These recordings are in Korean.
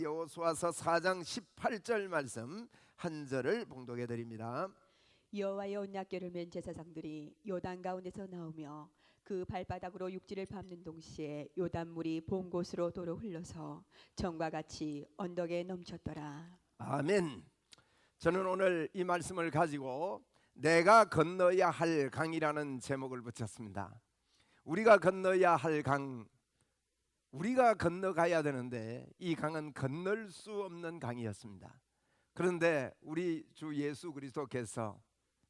여호수아서 4장 18절 말씀 한 절을 봉독해 드립니다. 여호와의 언약궤를 맨 제사장들이 요단 가운데서 나오며 그 발바닥으로 육지를 밟는 동시에 요단물이 본 곳으로 도로 흘러서 정과 같이 언덕에 넘쳤더라. 아멘. 저는 오늘 이 말씀을 가지고 내가 건너야 할 강이라는 제목을 붙였습니다. 우리가 건너야 할 강, 우리가 건너가야 되는데 이 강은 건널 수 없는 강이었습니다. 그런데 우리 주 예수 그리스도께서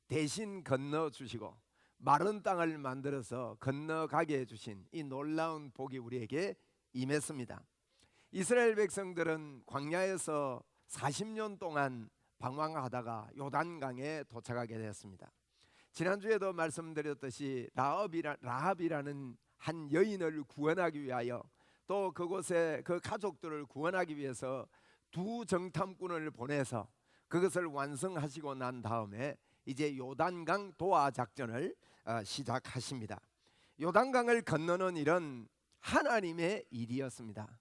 대신 건너주시고 마른 땅을 만들어서 건너가게 해주신 이 놀라운 복이 우리에게 임했습니다. 이스라엘 백성들은 광야에서 40년 동안 방황하다가 요단강에 도착하게 되었습니다. 지난주에도 말씀드렸듯이 라합이라는 한 여인을 구원하기 위하여 또 그곳에 그 가족들을 구원하기 위해서 두 정탐꾼을 보내서 그것을 완성하시고 난 다음에 이제 요단강 도하 작전을 시작하십니다. 요단강을 건너는 일은 하나님의 일이었습니다.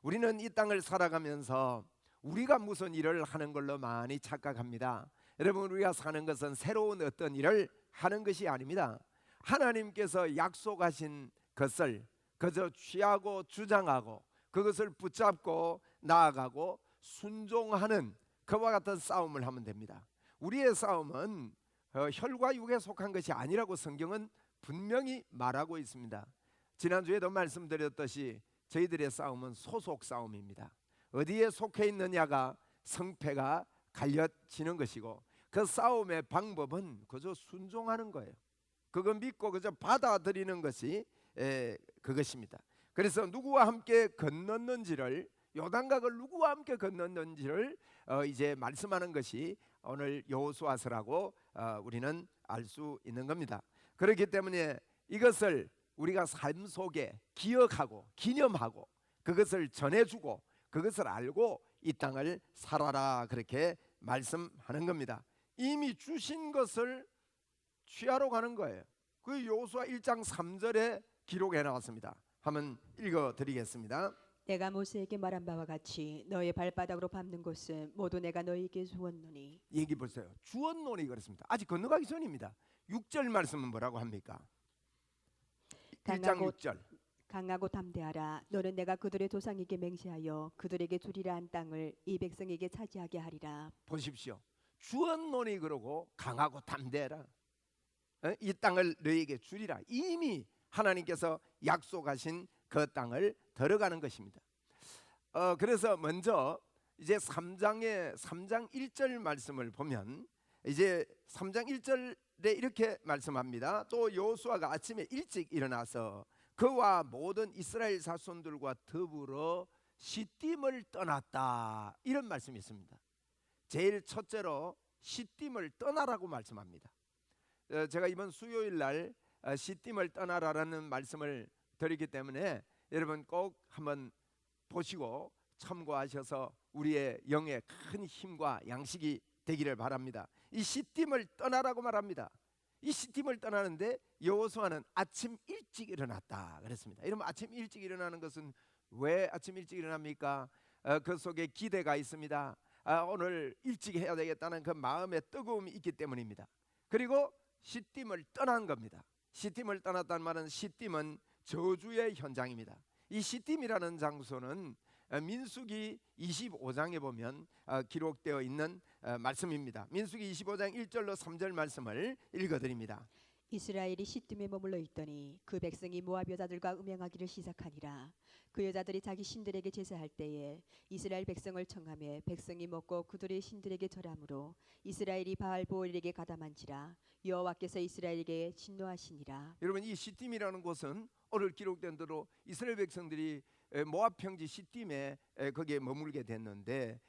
우리는 이 땅을 살아가면서 우리가 무슨 일을 하는 걸로 많이 착각합니다. 여러분, 우리가 사는 것은 새로운 어떤 일을 하는 것이 아닙니다. 하나님께서 약속하신 것을 그저 취하고 주장하고 그것을 붙잡고 나아가고 순종하는 그와 같은 싸움을 하면 됩니다. 우리의 싸움은 혈과 육에 속한 것이 아니라고 성경은 분명히 말하고 있습니다. 지난주에도 말씀드렸듯이 저희들의 싸움은 소속 싸움입니다. 어디에 속해 있느냐가 성패가 갈려지는 것이고 그 싸움의 방법은 그저 순종하는 거예요. 그거 믿고 그저 받아들이는 것이 그것입니다. 그래서 누구와 함께 건넜는지를, 요단강을 누구와 함께 건넜는지를 이제 말씀하는 것이 오늘 여호수아서라고 우리는 알 수 있는 겁니다. 그렇기 때문에 이것을 우리가 삶 속에 기억하고 기념하고 그것을 전해주고 그것을 알고 이 땅을 살아라, 그렇게 말씀하는 겁니다. 이미 주신 것을 취하러 가는 거예요. 그 여호수아 1장 3절에 기록해 나왔습니다. 한번 읽어드리겠습니다. 내가 모세에게 말한 바와 같이 너의 발바닥으로 밟는 곳은 모두 내가 너희에게 주었노니. 얘기 보세요. 주었노니 그렇습니다. 아직 건너가기 전입니다. 6절 말씀은 뭐라고 합니까? 1장 6절. 강하고 담대하라. 너는 내가 그들의 조상에게 맹세하여 그들에게 주리라 한 땅을 이 백성에게 차지하게 하리라. 보십시오. 주었노니 그러고 강하고 담대해라. 이 땅을 너희에게 주리라. 이미 하나님께서 약속하신 그 땅을 들어가는 것입니다. 그래서 먼저 이제 3장 1절 말씀을 보면 이제 3장 1절에 이렇게 말씀합니다. 또 여호수아가 아침에 일찍 일어나서 그와 모든 이스라엘 자손들과 더불어 시딤을 떠났다, 이런 말씀이 있습니다. 제일 첫째로 시딤을 떠나라고 말씀합니다. 제가 이번 수요일 날 시딤을 떠나라라는 말씀을 드리기 때문에 여러분 꼭 한번 보시고 참고하셔서 우리의 영의 큰 힘과 양식이 되기를 바랍니다. 이 시딤을 떠나라고 말합니다. 이 시딤을 떠나는데 여호수아는 아침 일찍 일어났다 그랬습니다. 이러면 아침 일찍 일어나는 것은 왜 아침 일찍 일어납니까? 그 속에 기대가 있습니다. 오늘 일찍 해야 되겠다는 그 마음의 뜨거움이 있기 때문입니다. 그리고 시딤을 떠난 겁니다. 시딤을 떠났다는 말은 시딤은 저주의 현장입니다. 이 시딤이라는 장소는 민수기 25장에 보면 기록되어 있는 말씀입니다. 민수기 25장 1절로 3절 말씀을 읽어드립니다. 이스라엘이 시딤에 머물러 있더니 그 백성이 모압 여자들과 음행하기를 시작하니라. 그 여자들이 자기 신들에게 제사할 때에 이스라엘 백성을 청하며 백성이 먹고 그들의 신들에게 절하므로 이스라엘이 바알보엘에게 가담한지라. 여호와께서 이스라엘에게 진노하시니라. 여러분, 이 시딤이라는 곳은 오늘 기록된 대로 이스라엘 백성들이 모압 평지 시딤에 거기에 머물게 됐는데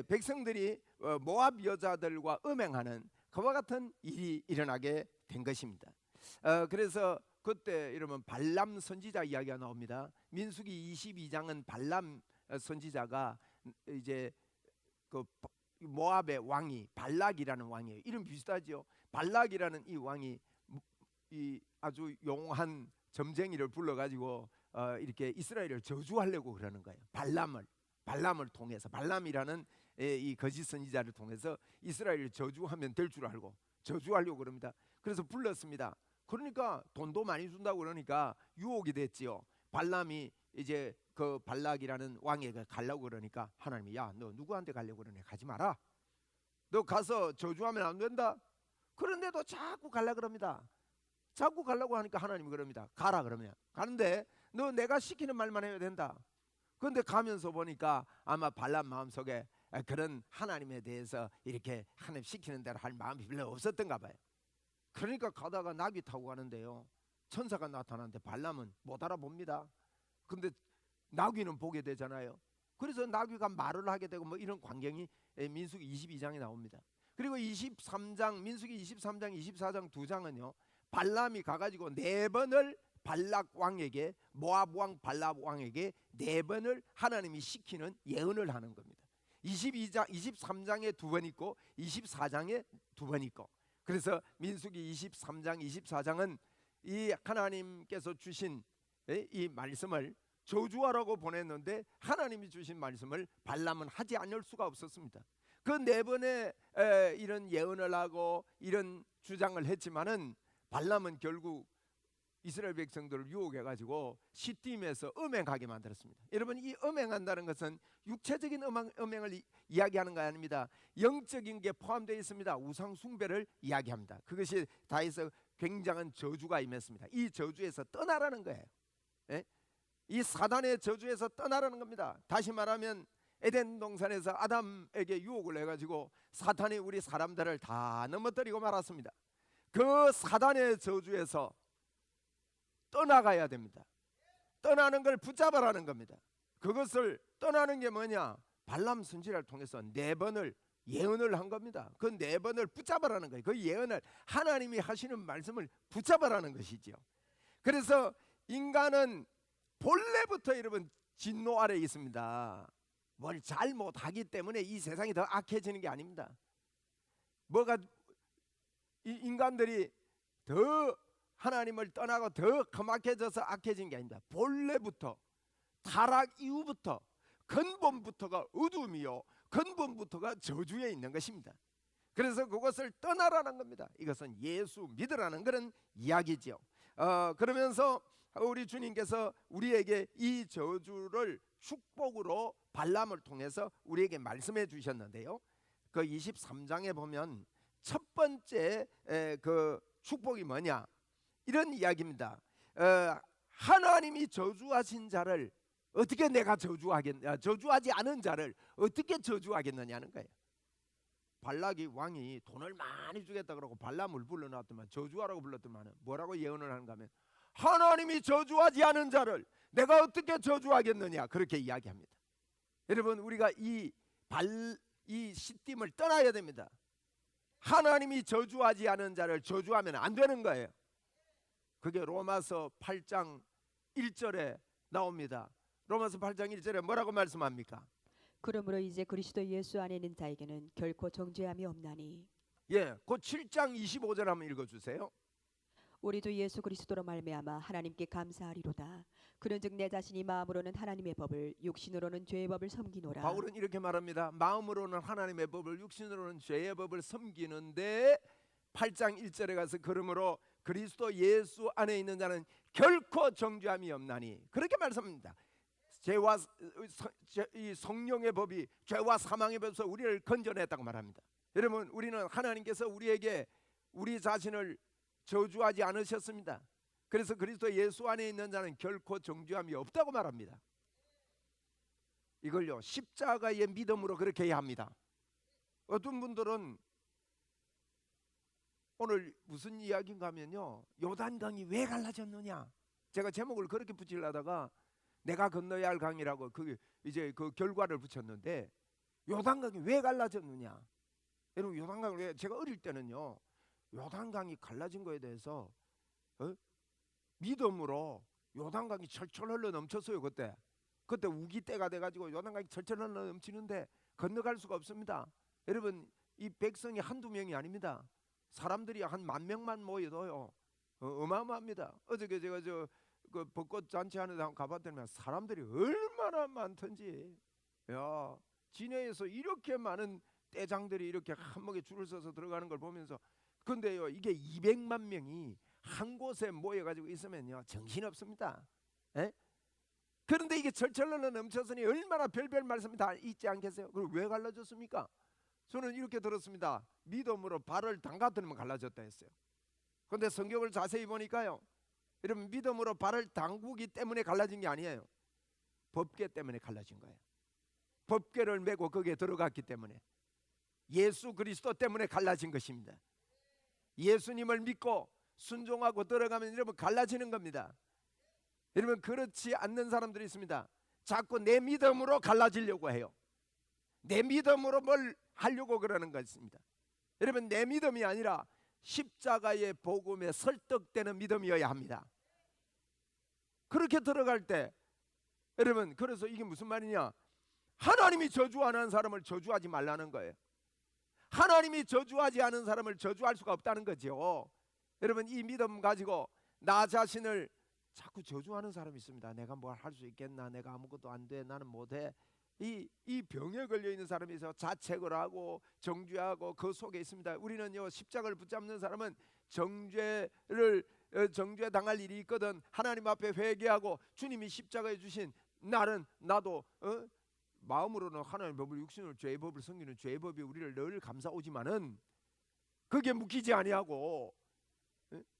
백성들이 모압 여자들과 음행하는 그와 같은 일이 일어나게 된 것입니다. 그래서 그때 이러면 발람 선지자 이야기가 나옵니다. 민수기 22장은 발람 선지자가 이제 그 모압의 왕이 발락이라는 왕이에요. 이름 비슷하죠. 발락이라는 이 왕이 이 아주 용한 점쟁이를 불러가지고 이렇게 이스라엘을 저주하려고 그러는 거예요. 발람을 발람을 통해서, 발람이라는 이 거짓 선지자를 통해서 이스라엘을 저주하면 될 줄 알고 저주하려고 그럽니다. 그래서 불렀습니다. 그러니까 돈도 많이 준다고 그러니까 유혹이 됐지요. 발람이 이제 그 발락이라는 왕에게 가려고 그러니까 하나님이 야, 너 누구한테 가려고 그러냐? 가지 마라. 너 가서 저주하면 안 된다. 그런데도 자꾸 가려고 그럽니다. 자꾸 가려고 하니까 하나님이 그럽니다. 가라 그러면. 가는데 너 내가 시키는 말만 해야 된다. 그런데 가면서 보니까 아마 발람 마음속에 그런 하나님에 대해서 이렇게 하나님 시키는 대로 할 마음이 별로 없었던가 봐요. 그러니까 가다가 나귀 타고 가는데요, 천사가 나타나는데 발람은 못 알아봅니다. 근데 나귀는 보게 되잖아요. 그래서 나귀가 말을 하게 되고 뭐 이런 광경이 민수기 22장에 나옵니다. 그리고 23장 민수기 23장 24장 두 장은요, 발람이 가가지고 네 번을 발락 왕에게, 모압 왕 발락 왕에게 네 번을 하나님이 시키는 예언을 하는 겁니다. 23장에 두 번 있고 24장에 두 번 있고, 그래서 민수기 23장 24장은 이 하나님께서 주신 이 말씀을 저주하라고 보냈는데 하나님이 주신 말씀을 발람은 하지 않을 수가 없었습니다. 그 네 번의 이런 예언을 하고 이런 주장을 했지만은 발람은 결국 이스라엘 백성들을 유혹해가지고 시딤에서 음행하게 만들었습니다. 여러분, 이 음행한다는 것은 육체적인 음행을 이야기하는 거 아닙니다. 영적인 게 포함되어 있습니다. 우상 숭배를 이야기합니다. 그것이 다해서 굉장한 저주가 임했습니다. 이 저주에서 떠나라는 거예요. 예? 이 사단의 저주에서 떠나라는 겁니다. 다시 말하면 에덴 동산에서 아담에게 유혹을 해가지고 사탄이 우리 사람들을 다 넘어뜨리고 말았습니다. 그 사단의 저주에서 떠나가야 됩니다. 떠나는 걸 붙잡아라는 겁니다. 그것을 떠나는 게 뭐냐? 발람 선지자를 통해서 네 번을 예언을 한 겁니다. 그 네 번을 붙잡아라는 거예요. 그 예언을 하나님이 하시는 말씀을 붙잡아라는 것이죠. 그래서 인간은 본래부터 여러분 진노 아래에 있습니다. 뭘 잘못하기 때문에 이 세상이 더 악해지는 게 아닙니다. 뭐가 인간들이 더 하나님을 떠나고 더 험악해져서 악해진 게 아닙니다. 본래부터 타락 이후부터 근본부터가 어둠이요, 근본부터가 저주에 있는 것입니다. 그래서 그것을 떠나라는 겁니다. 이것은 예수 믿으라는 그런 이야기지요. 그러면서 우리 주님께서 우리에게 이 저주를 축복으로 발람을 통해서 우리에게 말씀해 주셨는데요, 그 23장에 보면 첫 번째 그 축복이 뭐냐, 이런 이야기입니다. 하나님이 저주하신 자를 어떻게 내가 저주하지 않은 자를 어떻게 저주하겠느냐는 거예요. 발락이 왕이 돈을 많이 주겠다 그러고 발람을 불러놨더만, 저주하라고 불렀더만 뭐라고 예언을 하는가 하면 하나님이 저주하지 않은 자를 내가 어떻게 저주하겠느냐, 그렇게 이야기합니다. 여러분, 우리가 이 시딤을 떠나야 됩니다. 하나님이 저주하지 않은 자를 저주하면 안 되는 거예요. 그게 로마서 8장 1절에 나옵니다. 로마서 8장 1절에 뭐라고 말씀합니까? 그러므로 이제 그리스도 예수 안에 있는 자에게는 결코 정죄함이 없나니. 예, 그 7장 25절 한번 읽어주세요. 우리도 예수 그리스도로 말미암아 하나님께 감사하리로다. 그런즉 내 자신이 마음으로는 하나님의 법을, 육신으로는 죄의 법을 섬기노라. 바울은 이렇게 말합니다. 마음으로는 하나님의 법을, 육신으로는 죄의 법을 섬기는데 8장 1절에 가서 그러므로 그리스도 예수 안에 있는 자는 결코 정죄함이 없나니, 그렇게 말씀합니다. 죄와 이 성령의 법이 죄와 사망의 법에서 우리를 건져냈다고 말합니다. 여러분, 우리는 하나님께서 우리에게 우리 자신을 저주하지 않으셨습니다. 그래서 그리스도 예수 안에 있는 자는 결코 정죄함이 없다고 말합니다. 이걸요, 십자가의 믿음으로 그렇게 해야 합니다. 어떤 분들은 오늘 무슨 이야기인가 하면요, 요단강이 왜 갈라졌느냐, 제가 제목을 그렇게 붙이려다가 내가 건너야 할 강이라고 이제 그 결과를 붙였는데, 요단강이 왜 갈라졌느냐. 여러분, 요단강을 왜, 제가 어릴 때는요 요단강이 갈라진 거에 대해서 믿음으로 요단강이 철철 흘러 넘쳤어요. 그때 우기 때가 돼가지고 요단강이 철철 흘러 넘치는데 건너갈 수가 없습니다. 여러분, 이 백성이 한두 명이 아닙니다. 사람들이 한 10,000명만 모여도요 어마어마합니다. 어저께 제가 그 벚꽃 잔치 하는 데 가봤더니 사람들이 얼마나 많던지. 야, 진해에서 이렇게 많은 떼장들이 이렇게 한목에 줄을 서서 들어가는 걸 보면서, 근데요 이게 200만 명이 한 곳에 모여가지고 있으면요 정신없습니다. 에? 그런데 이게 철철로 넘쳐서니 얼마나 별별 말씀이 다 있지 않겠어요? 그리고 왜 갈라졌습니까? 저는 이렇게 들었습니다. 믿음으로 발을 담가뜨리면 갈라졌다 했어요. 그런데 성경을 자세히 보니까요, 여러분 믿음으로 발을 담그기 때문에 갈라진 게 아니에요. 법궤 때문에 갈라진 거예요. 법궤를 메고 거기에 들어갔기 때문에, 예수 그리스도 때문에 갈라진 것입니다. 예수님을 믿고 순종하고 들어가면 여러분 갈라지는 겁니다. 여러분 그렇지 않는 사람들이 있습니다. 자꾸 내 믿음으로 갈라지려고 해요. 내 믿음으로 뭘 하려고 그러는 것입니다. 여러분 내 믿음이 아니라 십자가의 복음에 설득되는 믿음이어야 합니다. 그렇게 들어갈 때 여러분, 그래서 이게 무슨 말이냐, 하나님이 저주하는 사람을 저주하지 말라는 거예요. 하나님이 저주하지 않은 사람을 저주할 수가 없다는 거죠. 여러분 이 믿음 가지고 나 자신을 자꾸 저주하는 사람이 있습니다. 내가 뭘 할 수 있겠나, 내가 아무것도 안 돼, 나는 못해. 이 병에 걸려 있는 사람이 있어 자책을 하고 정죄하고 그 속에 있습니다. 우리는요 십자가를 붙잡는 사람은 정죄 당할 일이 있거든 하나님 앞에 회개하고 주님이 십자가에 주신 나도 마음으로는 하나님의 법을, 육신으로 죄의 법을 섬기는 죄의 법이 우리를 늘 감싸오지만은 그게 묶이지 아니하고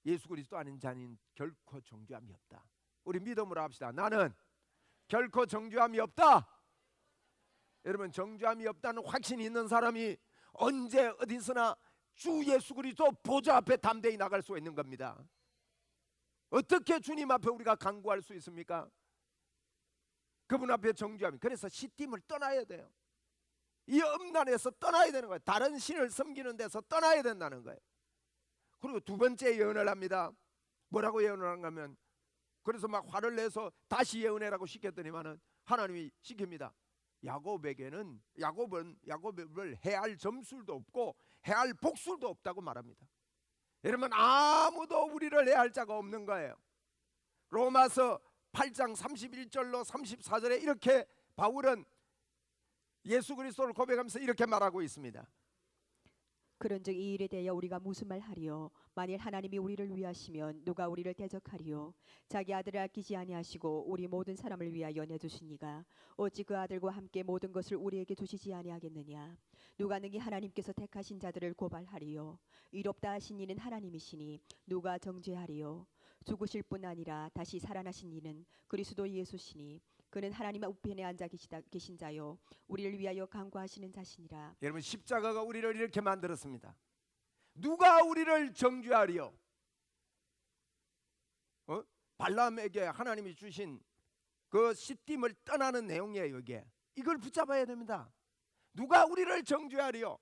예수 그리스도 아닌 자는 결코 정죄함이 없다. 우리 믿음으로 합시다. 나는 결코 정죄함이 없다. 여러분 정죄함이 없다는 확신이 있는 사람이 언제 어디서나 주 예수 그리스도 보좌 앞에 담대히 나갈 수 있는 겁니다. 어떻게 주님 앞에 우리가 간구할 수 있습니까? 그분 앞에 정죄함이. 그래서 시딤을 떠나야 돼요. 이 음란에서 떠나야 되는 거예요. 다른 신을 섬기는 데서 떠나야 된다는 거예요. 그리고 두 번째 예언을 합니다. 뭐라고 예언을 하냐면, 그래서 막 화를 내서 다시 예언해라고 시켰더니만은 하나님이 시킵니다. 야곱을 해할 점술도 없고 해할 복술도 없다고 말합니다. 여러분 아무도 우리를 해할 자가 없는 거예요. 로마서 8장 31절로 34절에 이렇게 바울은 예수 그리스도를 고백하면서 이렇게 말하고 있습니다. 그런즉 이 일에 대하여 우리가 무슨 말하리요? 만일 하나님이 우리를 위하시면 누가 우리를 대적하리요? 자기 아들을 아끼지 아니하시고 우리 모든 사람을 위하여 내주시니가 어찌 그 아들과 함께 모든 것을 우리에게 주시지 아니하겠느냐? 누가 능히 하나님께서 택하신 자들을 고발하리요? 이롭다 하신 이는 하나님이시니 누가 정죄하리요? 죽으실 뿐 아니라 다시 살아나신 이는 그리스도 예수시니 그는 하나님 우편에 앉아 계신 자요 우리를 위하여 간구하시는 자시니라. 여러분 십자가가 우리를 이렇게 만들었습니다. 누가 우리를 정죄하리요? 발람에게 하나님이 주신 그 시딤을 떠나는 내용이에요. 이걸 붙잡아야 됩니다. 누가 우리를 정죄하리요?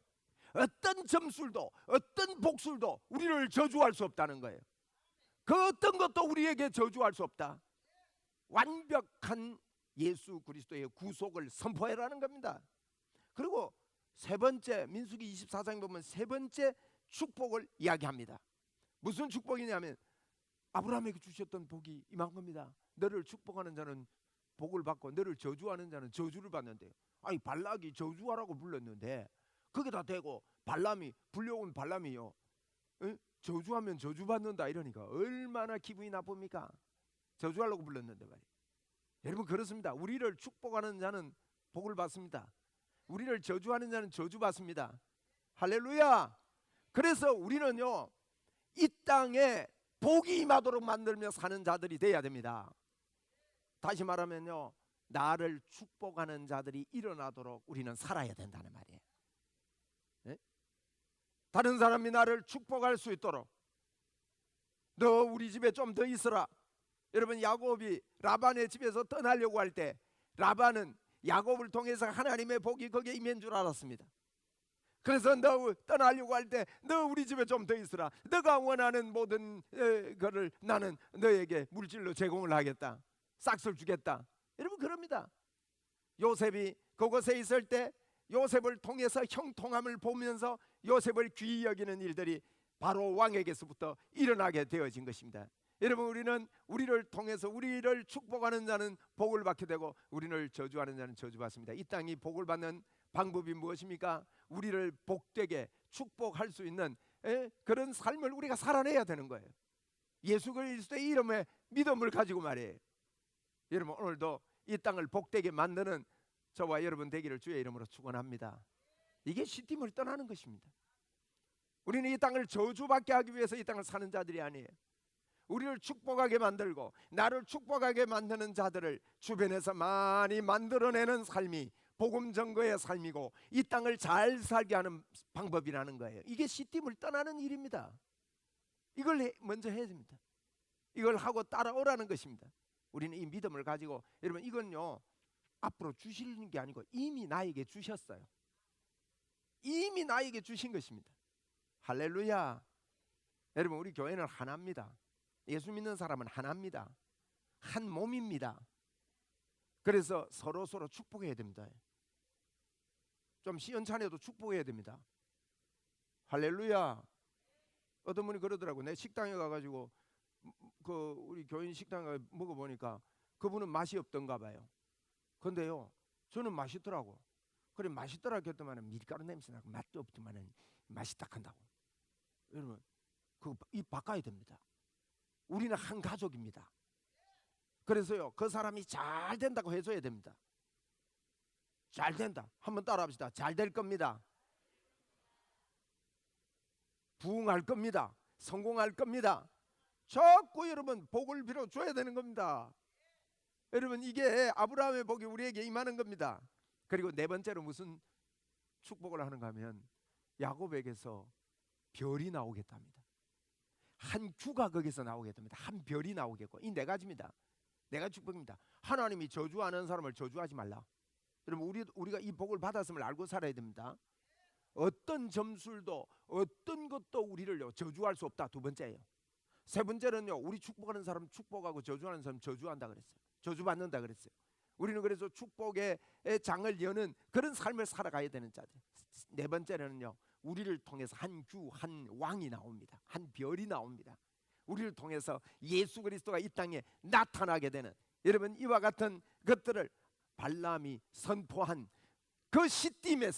어떤 점술도 어떤 복술도 우리를 저주할 수 없다는 거예요. 그 어떤 것도 우리에게 저주할 수 없다. 완벽한 예수 그리스도의 구속을 선포해라는 겁니다. 그리고 세 번째, 민수기 24장에 보면 세 번째 축복을 이야기합니다. 무슨 축복이냐면 아브라함에게 주셨던 복이 임한 겁니다. 너를 축복하는 자는 복을 받고 너를 저주하는 자는 저주를 받는데요. 아니 발락이 저주하라고 불렀는데 그게 다 되고 발람이 불려온 발람이요 저주하면 저주받는다 이러니까 얼마나 기분이 나쁩니까? 저주하려고 불렀는데 말이에요. 여러분 그렇습니다. 우리를 축복하는 자는 복을 받습니다. 우리를 저주하는 자는 저주받습니다. 할렐루야. 그래서 우리는요 이 땅에 복이 임하도록 만들며 사는 자들이 돼야 됩니다. 다시 말하면요 나를 축복하는 자들이 일어나도록 우리는 살아야 된다는 말이에요. 네? 다른 사람이 나를 축복할 수 있도록 너 우리 집에 좀 더 있어라. 여러분 야곱이 라반의 집에서 떠나려고 할 때 라반은 야곱을 통해서 하나님의 복이 거기에 임한 줄 알았습니다. 그래서 너 떠나려고 할 때 너 우리 집에 좀 더 있어라. 너가 원하는 모든 거를 나는 너에게 물질로 제공을 하겠다. 싹쓸 주겠다. 여러분 그럽니다. 요셉이 그곳에 있을 때 요셉을 통해서 형통함을 보면서 요셉을 귀히 여기는 일들이 바로 왕에게서부터 일어나게 되어진 것입니다. 여러분, 우리는 우리를 통해서 우리를 축복하는 자는 복을 받게 되고 우리를 저주하는 자는 저주받습니다. 이 땅이 복을 받는 방법이 무엇입니까? 우리를 복되게 축복할 수 있는 그런 삶을 우리가 살아내야 되는 거예요. 예수 그리스도의 이름에 믿음을 가지고 말이에요. 여러분, 오늘도 이 땅을 복되게 만드는 저와 여러분 되기를 주의 이름으로 축원합니다. 이게 시팀을 떠나는 것입니다. 우리는 이 땅을 저주받게 하기 위해서 이 땅을 사는 자들이 아니에요. 우리를 축복하게 만들고 나를 축복하게 만드는 자들을 주변에서 많이 만들어내는 삶이 복음 전거의 삶이고 이 땅을 잘 살게 하는 방법이라는 거예요. 이게 시팀을 떠나는 일입니다. 이걸 먼저 해야 됩니다. 이걸 하고 따라오라는 것입니다. 우리는 이 믿음을 가지고, 여러분, 이건요 앞으로 주시는 게 아니고 이미 나에게 주셨어요. 이미 나에게 주신 것입니다. 할렐루야. 여러분, 우리 교회는 하나입니다. 예수 믿는 사람은 하나입니다. 한 몸입니다. 그래서 서로 축복해야 됩니다. 좀 시원찮아도 축복해야 됩니다. 할렐루야. 어떤 분이 그러더라고. 내 식당에 가가지고 그 우리 교인 식당에 먹어보니까 그분은 맛이 없던가 봐요. 근데요 저는 맛있더라고. 그래 맛있더라 했더만 밀가루 냄새 나고 맛도 없더만 맛있다 한다고. 여러분, 그 입 바꿔야 됩니다. 우리는 한 가족입니다. 그래서요 그 사람이 잘 된다고 해줘야 됩니다. 잘 된다. 한번 따라합시다. 잘 될 겁니다. 부흥할 겁니다. 성공할 겁니다. 자꾸 여러분 복을 빌어 줘야 되는 겁니다. 여러분, 이게 아브라함의 복이 우리에게 임하는 겁니다. 그리고 네 번째로 무슨 축복을 하는가 하면 야곱에게서 별이 나오겠답니다. 한 규가 거기서 나오겠답니다. 한 별이 나오겠고, 이 네 가지입니다. 네 가지 축복입니다. 하나님이 저주하는 사람을 저주하지 말라. 여러분, 우리가 이 복을 받았음을 알고 살아야 됩니다. 어떤 점술도 어떤 것도 우리를 저주할 수 없다. 두 번째예요. 세 번째는요, 우리 축복하는 사람 축복하고 저주하는 사람 저주한다 그랬어요. 저주받는다 그랬어요. 우리는 그래서 축복의 장을 여는 그런 삶을 살아가야 되는 자들. 네 번째는요, 우리를 통해서 한 규, 한 왕이 나옵니다. 한 별이 나옵니다. 우리를 통해서 예수 그리스도가 이 땅에 나타나게 되는, 여러분, 이와 같은 것들을 발람이 선포한 그 시딤의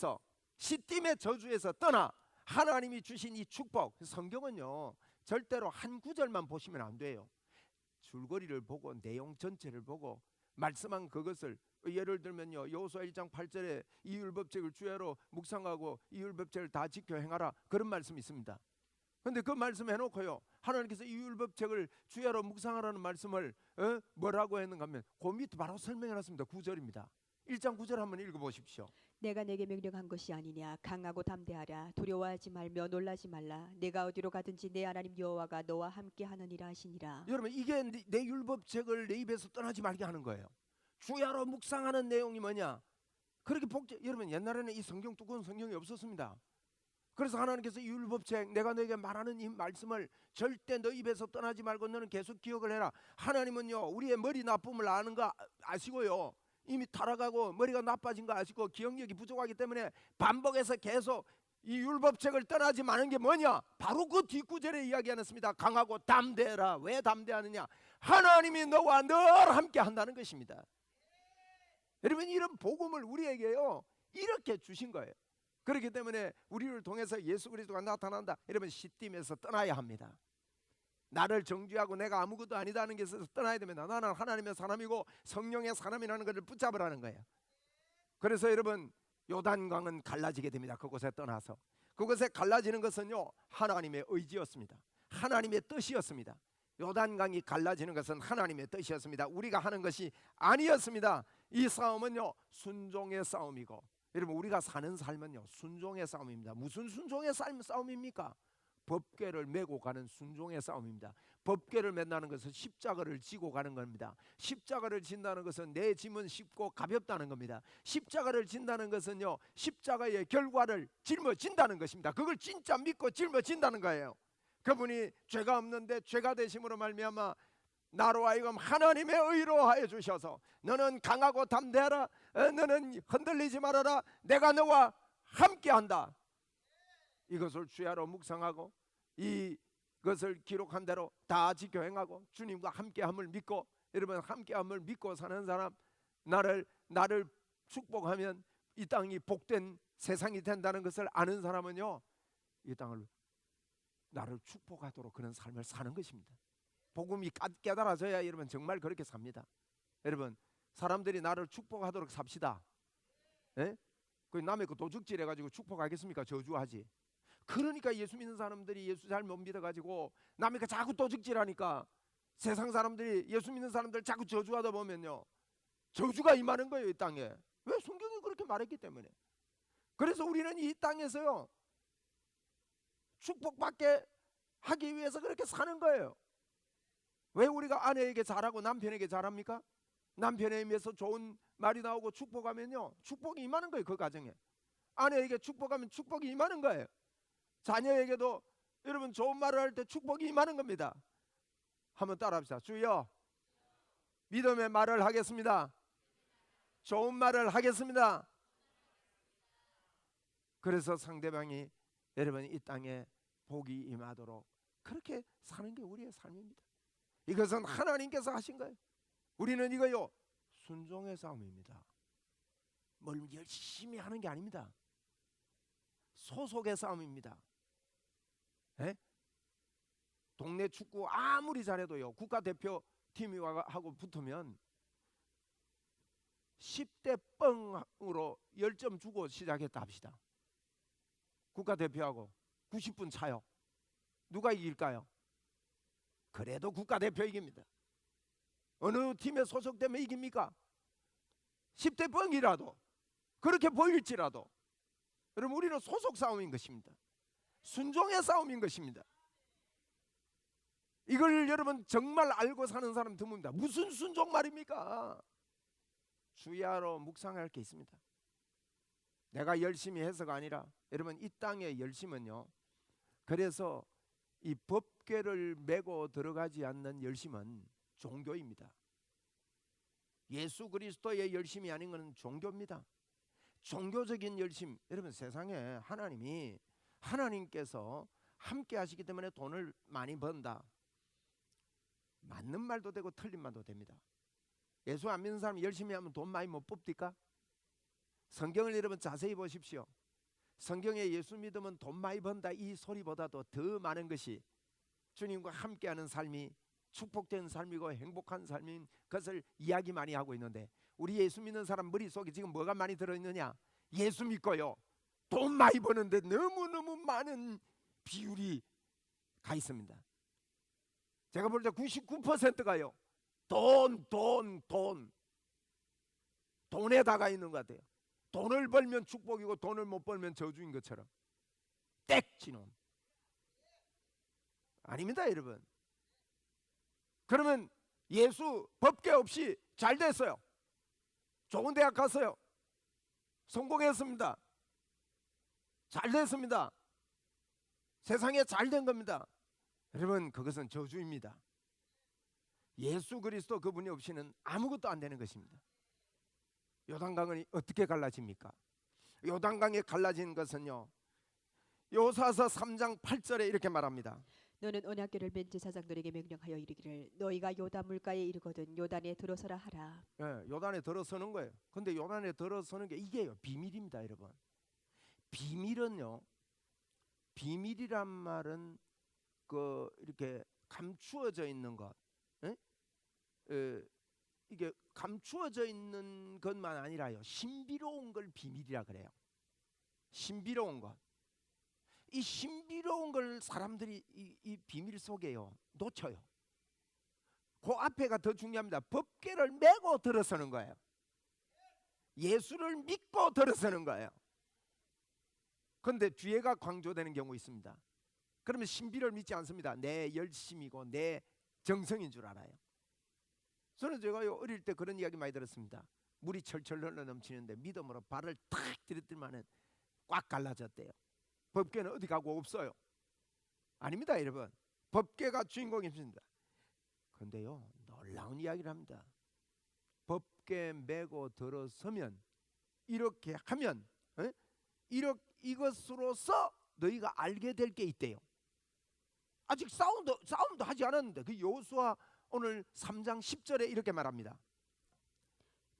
저주에서 떠나 하나님이 주신 이 축복. 성경은요 절대로 한 구절만 보시면 안 돼요. 줄거리를 보고 내용 전체를 보고 말씀한 그것을, 예를 들면요 여호수아 1장 8절에 이 율법책을 주야로 묵상하고 이 율법책을 다 지켜 행하라, 그런 말씀이 있습니다. 그런데 그 말씀 해놓고요 하나님께서 이 율법책을 주야로 묵상하라는 말씀을 뭐라고 했는가 하면 그 밑에 바로 설명해놨습니다. 9절입니다. 1장 9절 한번 읽어보십시오. 내가 내게 명령한 것이 아니냐. 강하고 담대하라. 두려워하지 말며 놀라지 말라. 내가 어디로 가든지 내 하나님 여호와가 너와 함께 하느니라 하시니라. 여러분, 이게 내 율법책을 내 입에서 떠나지 말게 하는 거예요. 주야로 묵상하는 내용이 뭐냐? 그렇게 여러분, 옛날에는 이 성경, 두꺼운 성경이 없었습니다. 그래서 하나님께서 이 율법책, 내가 너에게 말하는 이 말씀을 절대 너 입에서 떠나지 말고 너는 계속 기억을 해라. 하나님은요 우리의 머리 나쁨을 아는 거 아시고요, 이미 타락하고 머리가 나빠진 거 아시고 기억력이 부족하기 때문에 반복해서 계속 이 율법책을 떠나지 마는 게 뭐냐? 바로 그 뒷구절에 이야기하였습니다. 강하고 담대해라. 왜 담대하느냐? 하나님이 너와 늘 함께 한다는 것입니다. 여러분, 이런 복음을 우리에게요 이렇게 주신 거예요. 그렇기 때문에 우리를 통해서 예수 그리스도가 나타난다. 여러분, 시딤에서 떠나야 합니다. 나를 정죄하고 내가 아무것도 아니다는 것에서 떠나야 됩니다. 나는 하나님의 사람이고 성령의 사람이라는 것을 붙잡으라는 거예요. 그래서 여러분, 요단강은 갈라지게 됩니다. 그곳에 떠나서. 그곳에 갈라지는 것은요 하나님의 의지였습니다. 하나님의 뜻이었습니다. 요단강이 갈라지는 것은 하나님의 뜻이었습니다. 우리가 하는 것이 아니었습니다. 이 싸움은요 순종의 싸움이고, 여러분, 우리가 사는 삶은요 순종의 싸움입니다. 무슨 순종의 싸움입니까? 법궤를 메고 가는 순종의 싸움입니다. 법궤를 맨다는 것은 십자가를 지고 가는 겁니다. 십자가를 진다는 것은 내 짐은 쉽고 가볍다는 겁니다. 십자가를 진다는 것은요 십자가의 결과를 짊어진다는 것입니다. 그걸 진짜 믿고 짊어진다는 거예요. 그분이 죄가 없는데 죄가 되심으로 말미암아 나로 하여금 하나님의 의로 하여 주셔서 너는 강하고 담대하라. 너는 흔들리지 말아라. 내가 너와 함께한다. 이것을 주야로 묵상하고 이 그것을 기록한 대로 다 지켜 행하고 주님과 함께함을 믿고, 여러분 함께함을 믿고 사는 사람, 나를 축복하면 이 땅이 복된 세상이 된다는 것을 아는 사람은요, 이 땅을 나를 축복하도록 그런 삶을 사는 것입니다. 복음이 깨달아져야 여러분 정말 그렇게 삽니다. 여러분 사람들이 나를 축복하도록 삽시다. 예? 그 남의 그 도둑질 해가지고 축복하겠습니까? 저주하지. 그러니까 예수 믿는 사람들이 예수 잘 못 믿어가지고 남의 그 자꾸 도둑질하니까 세상 사람들이 예수 믿는 사람들 자꾸 저주하다 보면요, 저주가 임하는 거예요, 이 땅에. 왜? 성경이 그렇게 말했기 때문에. 그래서 우리는 이 땅에서요, 축복받게 하기 위해서 그렇게 사는 거예요. 왜 우리가 아내에게 잘하고 남편에게 잘합니까? 남편에 의해서 좋은 말이 나오고 축복하면요, 축복이 임하는 거예요. 그 가정에. 아내에게 축복하면 축복이 임하는 거예요. 자녀에게도 여러분 좋은 말을 할 때 축복이 임하는 겁니다. 한번 따라합시다. 주여, 믿음의 말을 하겠습니다. 좋은 말을 하겠습니다. 그래서 상대방이 여러분 이 땅에 복이 임하도록 그렇게 사는 게 우리의 삶입니다. 이것은 하나님께서 하신 거예요. 우리는 이거요, 순종의 싸움입니다. 뭘 열심히 하는 게 아닙니다. 소속의 싸움입니다. 에? 동네 축구 아무리 잘해도요, 국가대표 팀이 하고 붙으면 10대 뻥으로 10점 주고 시작했다 합시다. 국가대표하고 90분 차요. 누가 이길까요? 그래도 국가대표 이깁니다. 어느 팀에 소속되면 이깁니까? 10대 뻥이라도, 그렇게 보일지라도. 여러분 우리는 소속 싸움인 것입니다. 순종의 싸움인 것입니다. 이걸 여러분 정말 알고 사는 사람 드뭅니다. 무슨 순종 말입니까? 주야로 묵상할 게 있습니다. 내가 열심히 해서가 아니라 여러분 이 땅의 열심은요, 그래서 이 법궤를 메고 들어가지 않는 열심은 종교입니다. 예수 그리스도의 열심이 아닌 것은 종교입니다. 종교적인 열심, 여러분 세상에 하나님께서 함께 하시기 때문에 돈을 많이 번다, 맞는 말도 되고 틀린 말도 됩니다. 예수 안 믿는 사람이 열심히 하면 돈 많이 못 뽑니까? 성경을 여러분 자세히 보십시오. 성경에 예수 믿으면 돈 많이 번다 이 소리보다도 더 많은 것이 주님과 함께하는 삶이 축복된 삶이고 행복한 삶인 것을 이야기 많이 하고 있는데, 우리 예수 믿는 사람 머릿속에 지금 뭐가 많이 들어있느냐? 예수 믿고요, 돈 많이 버는데 너무너무 많은 비율이 가 있습니다. 제가 볼 때 99%가요 돈에 다가 있는 것 같아요. 돈을 벌면 축복이고 돈을 못 벌면 저주인 것처럼. 땡치놈 아닙니다 여러분. 그러면 예수 법궤 없이 잘 됐어요. 좋은 대학 갔어요. 성공했습니다. 잘 됐습니다. 세상에 잘 된 겁니다. 여러분 그것은 저주입니다. 예수 그리스도 그분이 없이는 아무것도 안 되는 것입니다. 요단강은 어떻게 갈라집니까? 요단강에 갈라진 것은요, 요사서 3장 8절에 이렇게 말합니다. 너는 언약궤를 맨 제사장들에게 명령하여 이르기를 너희가 요단 물가에 이르거든 요단에 들어서라 하라. 예, 요단에 들어서는 거예요. 근데 요단에 들어서는 게 이게요, 비밀입니다 여러분. 비밀은요, 비밀이란 말은 그 이렇게 감추어져 있는 것, 이게 감추어져 있는 것만 아니라요, 신비로운 걸 비밀이라 그래요. 신비로운 것, 이 신비로운 걸 사람들이 이 비밀 속에요 놓쳐요. 그 앞에가 더 중요합니다. 법궤를 메고 들어서는 거예요. 예수를 믿고 들어서는 거예요. 그런데 뒤에가 강조되는 경우 있습니다. 그러면 신비를 믿지 않습니다. 내 열심이고 내 정성인 줄 알아요. 저는 제가요 어릴 때 그런 이야기 많이 들었습니다. 물이 철철 흘러 넘치는데 믿음으로 발을 탁 들이더니만은 꽉 갈라졌대요. 법궤는 어디 가고 없어요. 아닙니다 여러분. 법궤가 주인공입니다. 그런데요 놀라운 이야기를 합니다. 법궤 메고 들어서면 이렇게 하면 이것으로서 너희가 알게 될 게 있대요. 아직 싸움도 하지 않았는데 그 여호수아 오늘 3장 10절에 이렇게 말합니다.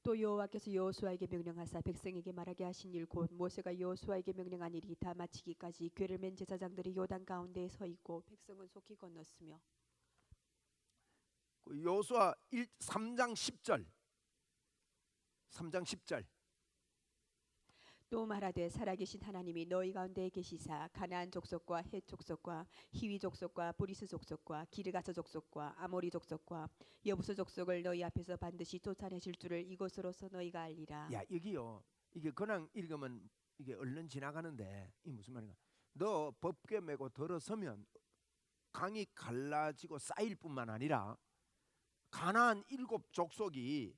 또 여호와께서 여호수아에게 명령하사 백성에게 말하게 하신 일 곧 모세가 여호수아에게 명령한 일이 다 마치기까지 궤를 맨 제사장들이 요단 가운데에 서 있고 백성은 속히 건넜으며. 그 여호수아 3장 10절 3장 10절 또 말하되 살아계신 하나님이 너희 가운데에 계시사 가나안 족속과 헷 족속과 히위 족속과 브리스 족속과 기르가스 족속과 아모리 족속과 여부스 족속을 너희 앞에서 반드시 쫓아내실 줄을 이것으로서 너희가 알리라. 야 여기요 이게 그냥 읽으면 이게 얼른 지나가는데 이 무슨 말인가? 너 법궤 메고 들어서면 강이 갈라지고 쌓일 뿐만 아니라 가나안 7족속이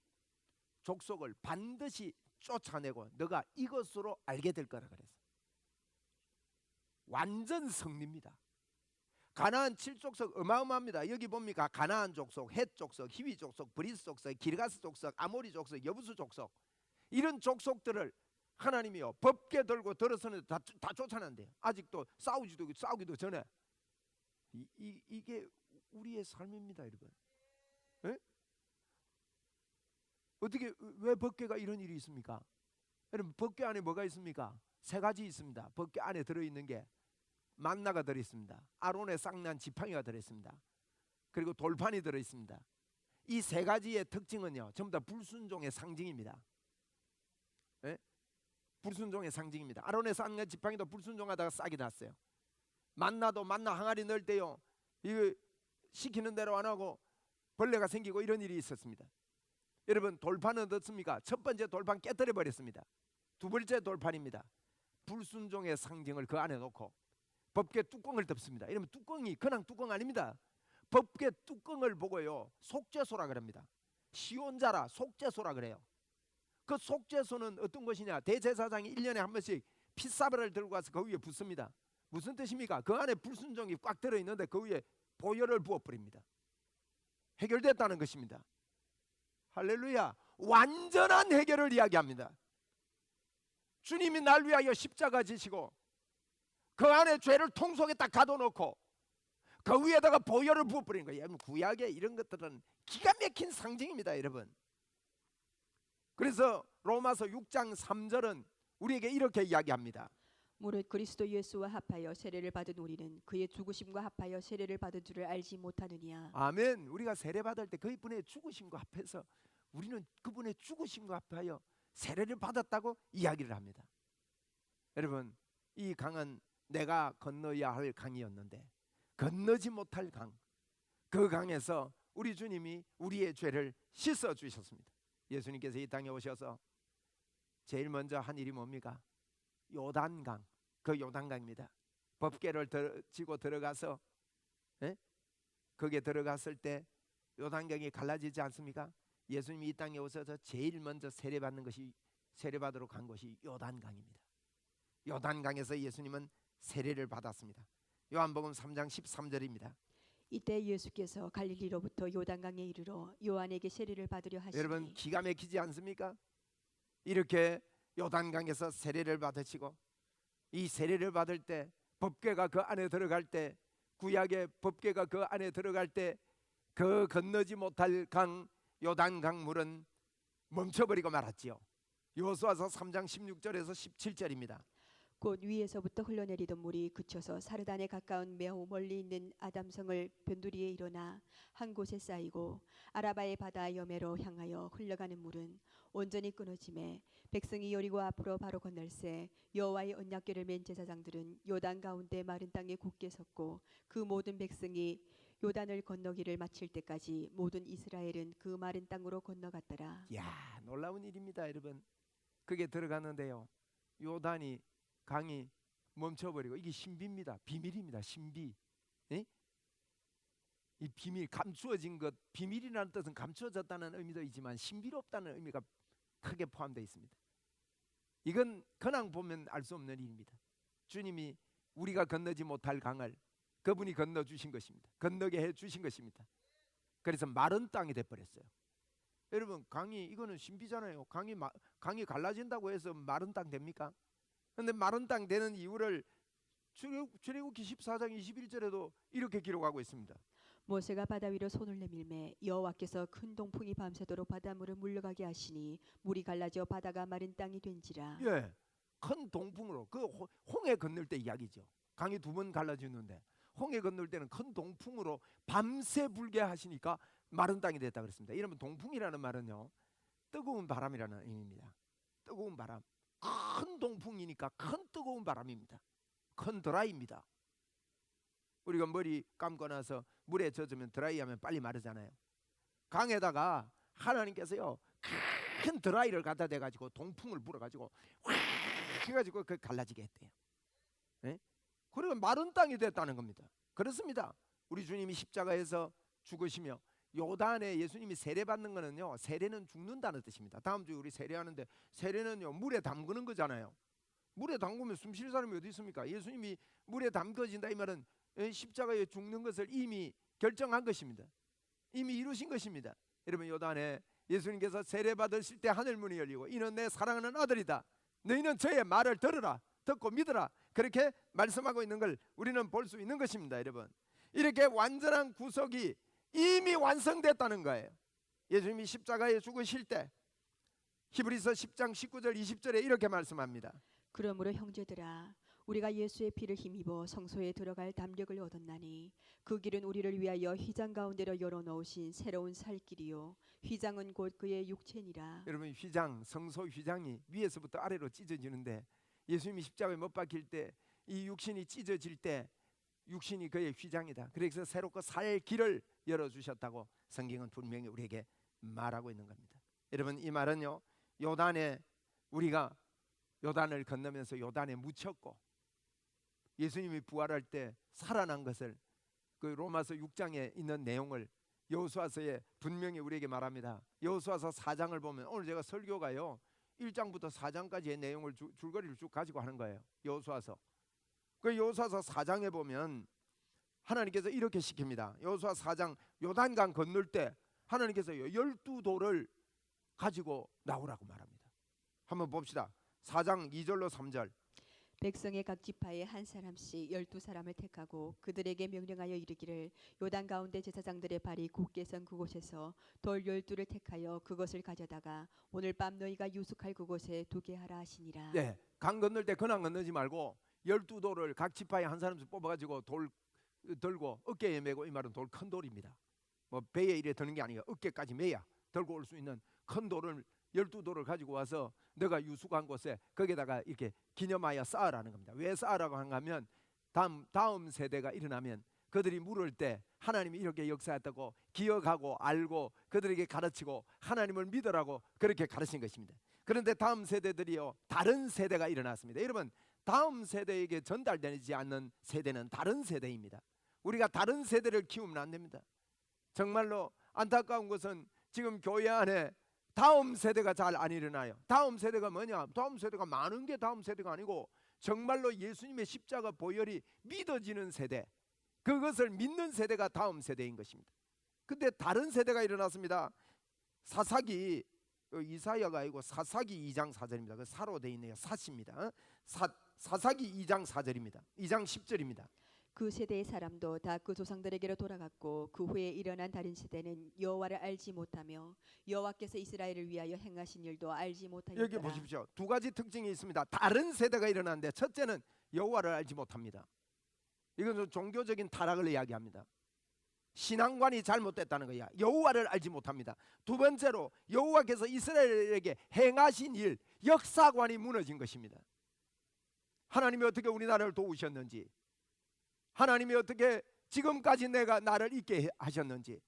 족속을 반드시 쫓아내고 너가 이것으로 알게 될 거라 그랬어. 완전 승리입니다. 가나안 7족속 어마어마합니다. 여기 봅니까? 가나안 족속, 헷 족속, 히위 족속, 브리스 족속, 기르가스 족속, 아모리 족속, 여부스 족속 이런 족속들을 하나님이요 법궤 들고 들어서는 다 쫓아낸대요. 아직도 싸우기도 전에 이게 우리의 삶입니다, 여러분. 에? 어떻게 왜 법궤가 이런 일이 있습니까? 여러분 법궤 안에 뭐가 있습니까? 세 가지 있습니다. 법궤 안에 들어있는 게 만나가 들어있습니다. 아론의 쌍난 지팡이가 들어있습니다. 그리고 돌판이 들어있습니다. 이 세 가지의 특징은요 전부 다 불순종의 상징입니다. 에? 불순종의 상징입니다. 아론의 쌍난 지팡이도 불순종하다가 싹이 났어요. 만나도 만나 항아리 넣을 때요 이거 시키는 대로 안 하고 벌레가 생기고 이런 일이 있었습니다. 여러분 돌판은 어떻습니까? 첫 번째 돌판 깨뜨려 버렸습니다. 두 번째 돌판입니다. 불순종의 상징을 그 안에 놓고 법궤 뚜껑을 덮습니다. 이러면 뚜껑이 그냥 뚜껑 아닙니다. 법궤 뚜껑을 보고요 속죄소라 그럽니다. 시온자라 속죄소라 그래요. 그 속죄소는 어떤 것이냐? 대제사장이 1년에 한 번씩 핏사발을 들고 가서 그 위에 붓습니다. 무슨 뜻입니까? 그 안에 불순종이 꽉 들어있는데 그 위에 보혈을 부어버립니다. 해결됐다는 것입니다. 할렐루야. 완전한 해결을 이야기합니다. 주님이 날 위하여 십자가 지시고 그 안에 죄를 통속에 딱 가둬놓고 그 위에다가 보혈을 부어버리는 거예요. 여러분 구약의 이런 것들은 기가 막힌 상징입니다, 여러분. 그래서 로마서 6장 3절은 우리에게 이렇게 이야기합니다. 무릇 그리스도 예수와 합하여 세례를 받은 우리는 그의 죽으심과 합하여 세례를 받은 줄을 알지 못하느냐. 아멘. 우리가 세례 받을 때 그분의 죽으심과 합해서 우리는 그분의 죽으심과 합하여 세례를 받았다고 이야기를 합니다. 여러분 이 강은 내가 건너야 할 강이었는데 건너지 못할 강, 그 강에서 우리 주님이 우리의 죄를 씻어 주셨습니다. 예수님께서 이 땅에 오셔서 제일 먼저 한 일이 뭡니까? 요단강, 그 요단강입니다. 법궤를 지고 들어가서 거기에 들어갔을 때 요단강이 갈라지지 않습니까? 예수님이 이 땅에 오셔서 제일 먼저 세례받으러 간 곳이 요단강입니다. 요단강에서 예수님은 세례를 받았습니다. 요한복음 3장 13절입니다. 이때 예수께서 갈릴리로부터 요단강에 이르러 요한에게 세례를 받으려 하시니. 여러분 기가 막히지 않습니까? 이렇게 요단강에서 세례를 받으시고 이 세례를 받을 때 법궤가 그 안에 들어갈 때 구약의 법궤가 그 안에 들어갈 때 그 건너지 못할 강 요단강 물은 멈춰버리고 말았지요. 여호수아서 3장 16절에서 17절입니다. 곧 위에서부터 흘러내리던 물이 그쳐서 사르단에 가까운 매우 멀리 있는 아담성을 변두리에 일어나 한 곳에 쌓이고 아라바의 바다 여매로 향하여 흘러가는 물은 온전히 끊어짐에 백성이 여리고 앞으로 바로 건널새 여호와의 언약궤를 맨 제사장들은 요단 가운데 마른 땅에 굳게 섰고 그 모든 백성이 요단을 건너기를 마칠 때까지 모든 이스라엘은 그 마른 땅으로 건너갔더라. 야 놀라운 일입니다, 여러분. 그게 들어갔는데요 요단이 강이 멈춰버리고 이게 신비입니다. 비밀입니다. 신비. 에? 이 비밀 감추어진 것, 비밀이라는 뜻은 감추어졌다는 의미도 있지만 신비롭다는 의미가 크게 포함되어 있습니다. 이건 그냥 보면 알 수 없는 일입니다. 주님이 우리가 건너지 못할 강을 그분이 건너 주신 것입니다. 건너게 해 주신 것입니다. 그래서 마른 땅이 돼 버렸어요. 여러분 강이 이거는 신비잖아요. 강이 갈라진다고 해서 마른 땅 됩니까? 근데 마른 땅 되는 이유를 출애굽기 14장 21절에도 이렇게 기록하고 있습니다. 모세가 바다 위로 손을 내밀매 여호와께서 큰 동풍이 밤새도록 바닷물을 물러가게 하시니 물이 갈라져 바다가 마른 땅이 된지라. 예, 큰 동풍으로 그 홍해 건널 때 이야기죠. 강이 두 번 갈라지는데 홍해 건널 때는 큰 동풍으로 밤새 불게 하시니까 마른 땅이 됐다 그랬습니다. 이러면 동풍이라는 말은요, 뜨거운 바람이라는 의미입니다. 뜨거운 바람, 큰 동풍이니까 큰 뜨거운 바람입니다. 큰 드라이입니다. 우리가 머리 감고 나서 물에 젖으면 드라이하면 빨리 마르잖아요. 강에다가 하나님께서요 큰 드라이를 갖다 대가지고 동풍을 불어가지고 확 해가지고 그 갈라지게 했대요. 네? 그리고 마른 땅이 됐다는 겁니다. 그렇습니다. 우리 주님이 십자가에서 죽으시며 요단에 예수님이 세례받는 거는요, 세례는 죽는다는 뜻입니다. 다음 주에 우리 세례하는데 세례는요 물에 담그는 거잖아요. 물에 담그면 숨 쉴 사람이 어디 있습니까? 예수님이 물에 담궈진다 이 말은 십자가에 죽는 것을 이미 결정한 것입니다. 이미 이루신 것입니다. 여러분, 요단에 예수님께서 세례 받으실 때 하늘 문이 열리고 이는 내 사랑하는 아들이다, 너희는 저의 말을 들으라, 듣고 믿으라, 그렇게 말씀하고 있는 걸 우리는 볼 수 있는 것입니다. 여러분, 이렇게 완전한 구속이 이미 완성됐다는 거예요. 예수님이 십자가에 죽으실 때 히브리서 10장 19절 20절에 이렇게 말씀합니다. 그러므로 형제들아, 우리가 예수의 피를 힘입어 성소에 들어갈 담력을 얻었나니 그 길은 우리를 위하여 휘장 가운데로 열어놓으신 새로운 살 길이요 휘장은 곧 그의 육체니라. 여러분, 휘장, 성소 휘장이 위에서부터 아래로 찢어지는데 예수님이 십자가에 못 박힐 때 이 육신이 찢어질 때 육신이 그의 휘장이다. 그래서 새롭고 살 길을 열어주셨다고 성경은 분명히 우리에게 말하고 있는 겁니다. 여러분, 이 말은요, 요단에 우리가 요단을 건너면서 요단에 묻혔고 예수님이 부활할 때 살아난 것을 그 로마서 6장에 있는 내용을 여호수아서에 분명히 우리에게 말합니다. 여호수아서 4장을 보면 오늘 제가 설교가요 1장부터 4장까지의 내용을 줄거리를 쭉 가지고 하는 거예요. 여호수아서. 그 여호수아서 4장에 보면 하나님께서 이렇게 시킵니다. 여호수아 4장 요단강 건널 때 하나님께서 12돌을 가지고 나오라고 말합니다. 한번 봅시다. 4장 2절로 3절. 백성의 각 지파에 한 사람씩 12사람을 택하고 그들에게 명령하여 이르기를 요단 가운데 제사장들의 발이 곧게 선 그곳에서 돌 12를 택하여 그것을 가져다가 오늘 밤 너희가 유숙할 그곳에 두게 하라 하시니라. 네, 강 건널 때 그냥 건너지 말고 12돌을 각 지파에 한 사람씩 뽑아가지고 돌 들고 어깨에 메고, 이 말은 돌 큰 돌입니다. 뭐 배에 이래 드는 게 아니라 어깨까지 메야 들고 올 수 있는 큰 돌을 12돌을 가지고 와서 너가 유숙한 곳에 거기다가 이렇게 기념하여 쌓으라는 겁니다. 왜 쌓으라고 하면 다음 세대가 일어나면 그들이 물을 때 하나님이 이렇게 역사했다고 기억하고 알고 그들에게 가르치고 하나님을 믿으라고 그렇게 가르친 것입니다. 그런데 다음 세대들이요 다른 세대가 일어났습니다. 여러분, 다음 세대에게 전달되지 않는 세대는 다른 세대입니다. 우리가 다른 세대를 키우면 안 됩니다. 정말로 안타까운 것은 지금 교회 안에 다음 세대가 잘 안 일어나요. 다음 세대가 뭐냐? 다음 세대가 많은 게 다음 세대가 아니고 정말로 예수님의 십자가 보혈이 믿어지는 세대, 그것을 믿는 세대가 다음 세대인 것입니다. 근데 다른 세대가 일어났습니다. 사사기, 이사야가 아니고 사사기 2장 4절입니다. 그 사로 되어 있네요. 사시입니다. 사사기 2장 4절입니다. 2장 10절입니다. 그 세대의 사람도 다 그 조상들에게로 돌아갔고 그 후에 일어난 다른 세대는 여호와를 알지 못하며 여호와께서 이스라엘을 위하여 행하신 일도 알지 못하였더라. 여기 보십시오. 두 가지 특징이 있습니다. 다른 세대가 일어났는데 첫째는 여호와를 알지 못합니다. 이건 종교적인 타락을 이야기합니다. 신앙관이 잘못됐다는 거야. 여호와를 알지 못합니다. 두 번째로 여호와께서 이스라엘에게 행하신 일, 역사관이 무너진 것입니다. 하나님이 어떻게 우리나라를 도우셨는지, 하나님이 어떻게 지금까지 나를 있게 하셨는지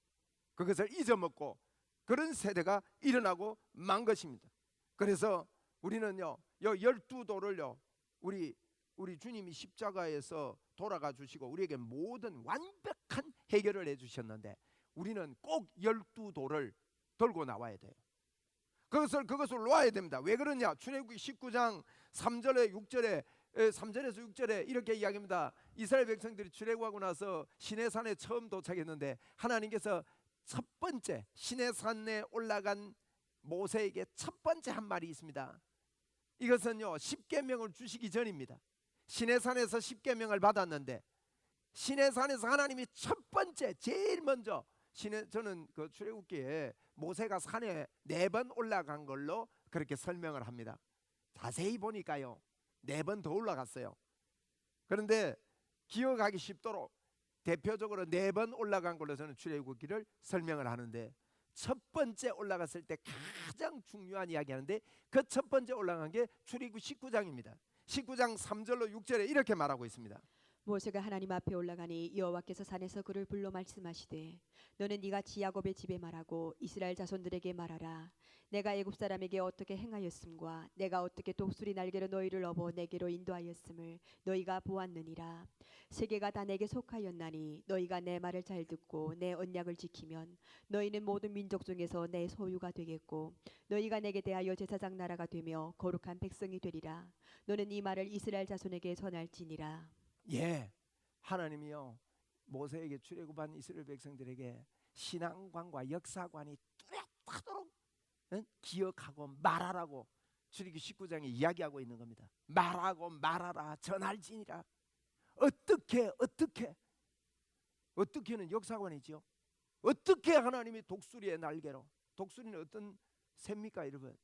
그것을 잊어먹고 그런 세대가 일어나고 만 것입니다. 그래서 우리는요 12돌을요 우리 주님이 십자가에서 돌아가 주시고 우리에게 모든 완벽한 해결을 해주셨는데 우리는 꼭 12돌을 들고 나와야 돼요. 그것을 놓아야 됩니다. 왜 그러냐? 출애굽기 19장 3절에 6절에 3절에서 6절에 이렇게 이야기합니다. 이스라엘 백성들이 출애굽하고 나서 시내산에 처음 도착했는데 하나님께서 첫 번째 시내산에 올라간 모세에게 첫 번째 한 말이 있습니다. 이것은요 10계명을 주시기 전입니다. 시내산에서 십계명을 받았는데 시내산에서 하나님이 첫 번째 제일 먼저 저는 그 출애굽기에 모세가 산에 4번 올라간 걸로 그렇게 설명을 합니다. 자세히 보니까요 4번 더 올라갔어요. 그런데 기억하기 쉽도록 대표적으로 4번 올라간 걸로 저는 출애굽기를 설명을 하는데, 첫 번째 올라갔을 때 가장 중요한 이야기하는데 그 첫 번째 올라간 게 출애굽기 19장입니다. 19장 3절로 6절에 이렇게 말하고 있습니다. 모세가 하나님 앞에 올라가니 여호와께서 산에서 그를 불러 말씀하시되 너는 네가 야곱의 집에 말하고 이스라엘 자손들에게 말하라. 내가 애굽 사람에게 어떻게 행하였음과 내가 어떻게 독수리 날개로 너희를 업어 내게로 인도하였음을 너희가 보았느니라. 세계가 다 내게 속하였나니 너희가 내 말을 잘 듣고 내 언약을 지키면 너희는 모든 민족 중에서 내 소유가 되겠고 너희가 내게 대하여 제사장 나라가 되며 거룩한 백성이 되리라. 너는 이 말을 이스라엘 자손에게 전할지니라. 예, 하나님이요 모세에게 출애굽한 이스라엘 백성들에게 신앙관과 역사관이 뚜렷하도록 기억하고 말하라고 출애굽기 19장에 이야기하고 있는 겁니다. 말하고 말하라, 전할지니라. 어떻게는 역사관이죠. 어떻게 하나님이 독수리의 날개로, 독수리는 어떤 새입니까 여러분?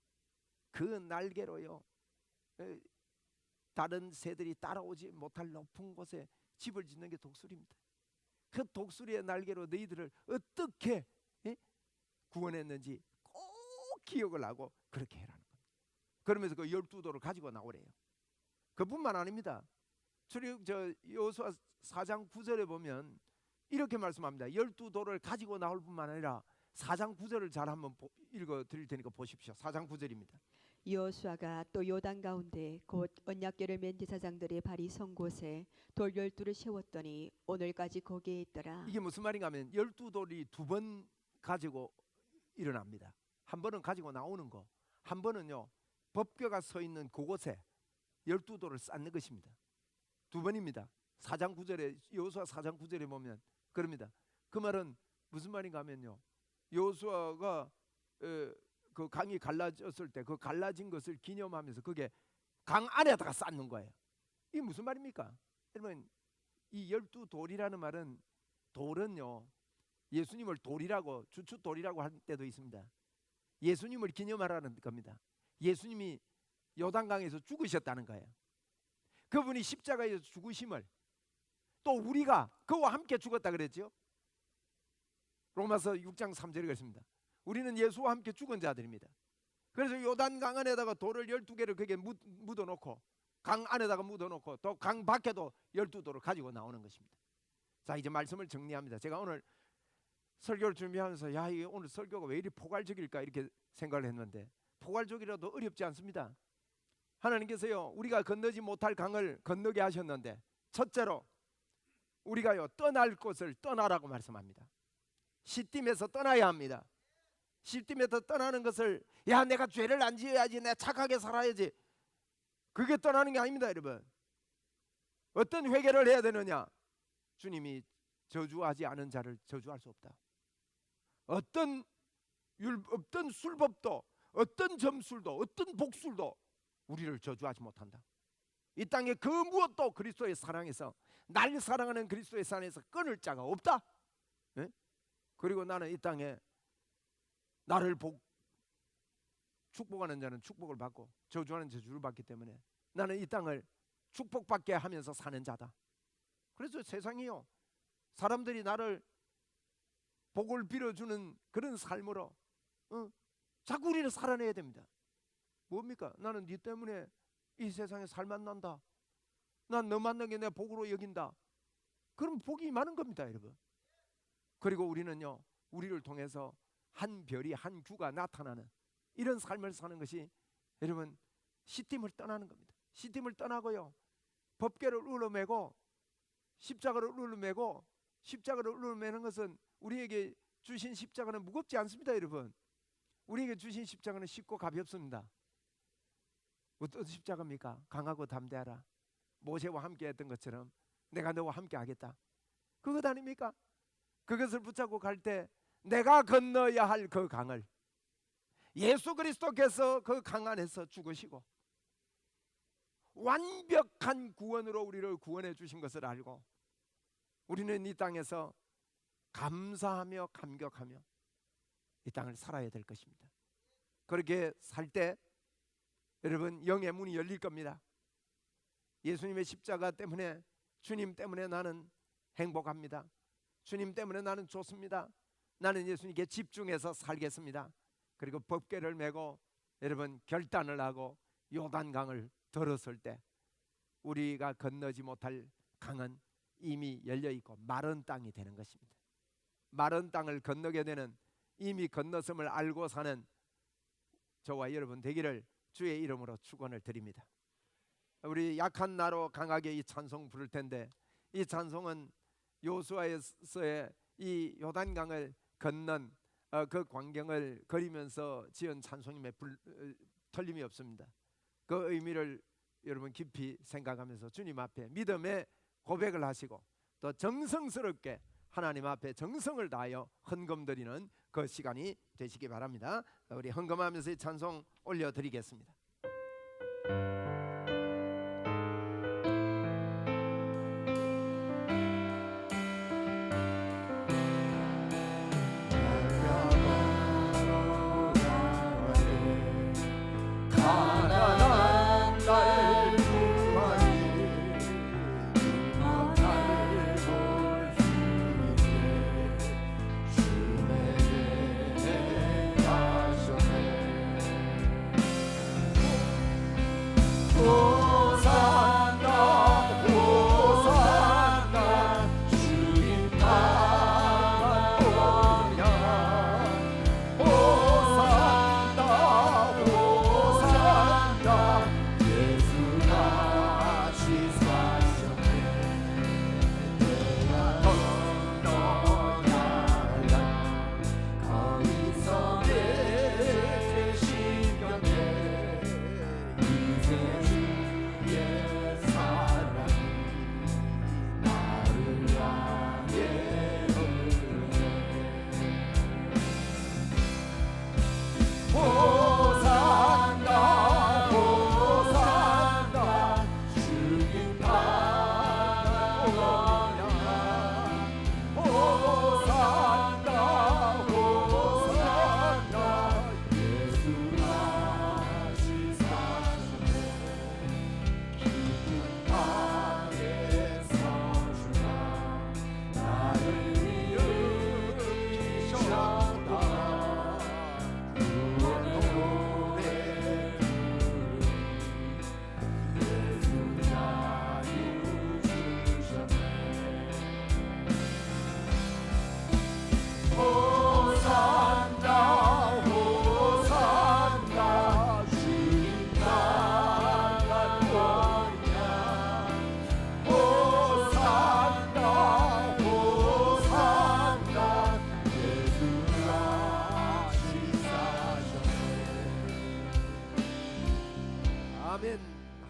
그 날개로요 다른 새들이 따라오지 못할 높은 곳에 집을 짓는 게 독수리입니다. 그 독수리의 날개로 너희들을 어떻게 구원했는지 꼭 기억을 하고 그렇게 해라는 겁니다. 그러면서 그 12도를 가지고 나오래요. 그뿐만 아닙니다. 여호수아 4장 9절에 보면 이렇게 말씀합니다. 12도를 가지고 나올 뿐만 아니라 4장 9절을 잘 한번 읽어 드릴 테니까 보십시오. 4장 9절입니다. 여호수아가 또 요단 가운데 곧 언약궤를 맨 제사장들의 발이 선 곳에 돌 12를 세웠더니 오늘까지 거기에 있더라. 이게 무슨 말인가 하면 12돌이 2번 가지고 일어납니다. 한 번은 가지고 나오는 거, 한 번은요 법궤가 서 있는 그곳에 12돌을 쌓는 것입니다. 2번입니다. 4장 9절에 여호수아 4장 9절에 보면 그럽니다. 그 말은 무슨 말인가 하면요 여호수아가 그 강이 갈라졌을 때 그 갈라진 것을 기념하면서 그게 강 안에다가 쌓는 거예요. 이게 무슨 말입니까? 여러분 이 12돌이라는 말은, 돌은요 예수님을 돌이라고, 주춧돌이라고 할 때도 있습니다. 예수님을 기념하라는 겁니다. 예수님이 요단강에서 죽으셨다는 거예요. 그분이 십자가에서 죽으심을 또 우리가 그와 함께 죽었다 그랬죠. 로마서 6장 3절에 그랬습니다. 우리는 예수와 함께 죽은 자들입니다. 그래서 요단강 안에다가 돌을 12개를 거기에 묻어놓고 강 안에다가 묻어놓고 또 강 밖에도 12돌을 가지고 나오는 것입니다. 자, 이제 말씀을 정리합니다. 제가 오늘 설교를 준비하면서 야, 이게 오늘 설교가 왜 이리 포괄적일까 이렇게 생각을 했는데, 포괄적이라도 어렵지 않습니다. 하나님께서요 우리가 건너지 못할 강을 건너게 하셨는데, 첫째로 우리가요 떠날 곳을 떠나라고 말씀합니다. 시딤에서 떠나야 합니다. 시딤에서 떠나는 것을 야 내가 죄를 안 지어야지, 내가 착하게 살아야지, 그게 떠나는 게 아닙니다. 여러분, 어떤 회개를 해야 되느냐? 주님이 저주하지 않은 자를 저주할 수 없다. 어떤 술법도, 어떤 점술도, 어떤 복술도 우리를 저주하지 못한다. 이 땅에 그 무엇도 그리스도의 사랑에서, 날 사랑하는 그리스도의 사랑에서 끊을 자가 없다. 네? 그리고 나는 이 땅에 나를 축복하는 자는 축복을 받고 저주하는 저주를 받기 때문에 나는 이 땅을 축복받게 하면서 사는 자다. 그래서 세상이요 사람들이 나를 복을 빌어주는 그런 삶으로 자꾸 우리를 살아내야 됩니다. 뭡니까? 나는 네 때문에 이 세상에 살 만난다. 난 너 만난 게 내 복으로 여긴다. 그럼 복이 많은 겁니다, 여러분. 그리고 우리는요 우리를 통해서 한 별이, 한 규가 나타나는 이런 삶을 사는 것이 여러분 시딤을 떠나는 겁니다. 시딤을 떠나고요 법궤를 울러매고 십자가를 울러매고, 십자가를 울러매는 것은 우리에게 주신 십자가는 무겁지 않습니다. 여러분, 우리에게 주신 십자가는 쉽고 가볍습니다. 어떤 십자가입니까? 강하고 담대하라. 모세와 함께 했던 것처럼 내가 너와 함께 하겠다. 그것 아닙니까? 그것을 붙잡고 갈 때 내가 건너야 할 그 강을 예수 그리스도께서 그 강 안에서 죽으시고 완벽한 구원으로 우리를 구원해 주신 것을 알고 우리는 이 땅에서 감사하며 감격하며 이 땅을 살아야 될 것입니다. 그렇게 살 때 여러분 영의 문이 열릴 겁니다. 예수님의 십자가 때문에, 주님 때문에 나는 행복합니다. 주님 때문에 나는 좋습니다. 나는 예수님께 집중해서 살겠습니다. 그리고 법궤를 메고 여러분 결단을 하고 요단강을 들었을 때 우리가 건너지 못할 강은 이미 열려있고 마른 땅이 되는 것입니다. 마른 땅을 건너게 되는, 이미 건넜음을 알고 사는 저와 여러분 되기를 주의 이름으로 축원을 드립니다. 우리 약한 나로 강하게 이 찬송 부를 텐데, 이 찬송은 여호수아서의 이 요단강을 건넌 그 광경을 그리면서 지은 찬송임에 틀림이 없습니다. 그 의미를 여러분 깊이 생각하면서 주님 앞에 믿음의 고백을 하시고 또 정성스럽게 하나님 앞에 정성을 다하여 헌금 드리는 그 시간이 되시기 바랍니다. 우리 헌금하면서 이 찬송 올려드리겠습니다.